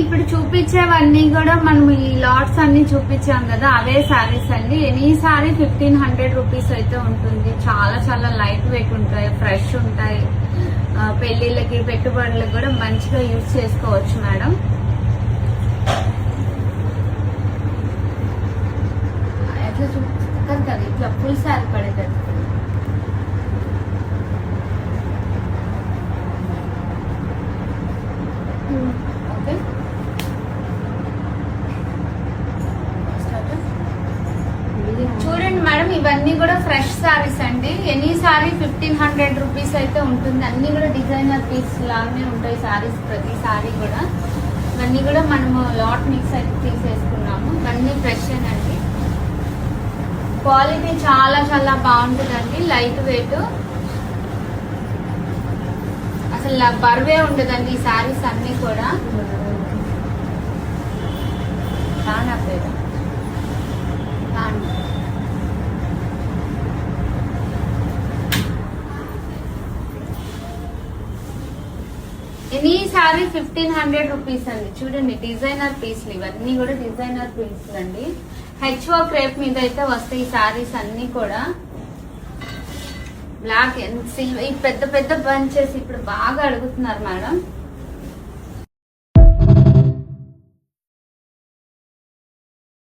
ఇప్పుడు చూపించేవన్నీ కూడా మనం ఈ లాట్స్ అన్ని చూపించాం కదా, అవే శారీస్ అండి. ఎనీ శారీ 1500 రూపీస్ అయితే ఉంటుంది. చాలా చాలా లైట్ వెయిట్ ఉంటాయి, ఫ్రెష్ ఉంటాయి. పెళ్లిళ్ళకి పెట్టుబడులకు కూడా మంచిగా యూజ్ చేసుకోవచ్చు మేడం. ఎట్లా చూపిస్తారు కదా, ఇట్లా ఫుల్ శారీ పడేటట్టు. ఓకే, చూడండి మేడం, ఇవన్నీ కూడా ఫ్రెష్ సారీస్ అండి. ఎనీ సారీ 1500 రూపీస్ అయితే ఉంటుంది. అన్ని కూడా డిజైనర్ పీస్ లాగానే ఉంటాయి సారీస్, ప్రతి సారీ కూడా. ఇవన్నీ కూడా మనము లాట్ మిక్స్ అయితే తీసేసుకున్నాము. ఇవన్నీ ఫ్రెష్ అండి. క్వాలిటీ చాలా చాలా బాగుంటుందండి, లైట్ వెయిట్, అసలు బరువే ఉండదండి ఈ సారీస్ అన్ని కూడా. ఎనీ సారీ 1500 రూపీస్ అండి. చూడండి డిజైనర్ పీస్లు, ఇవన్నీ కూడా డిజైనర్ పీస్లు అండి. హెచ్ఓ క్రేప్ మీద అయితే వస్తాయి ఈ సారీస్ అన్ని కూడా. బ్లాక్ అండ్ సిల్వర్, ఈ పెద్ద పెద్ద బంచెస్ ఇప్పుడు బాగా అడుగుతున్నారు మేడం.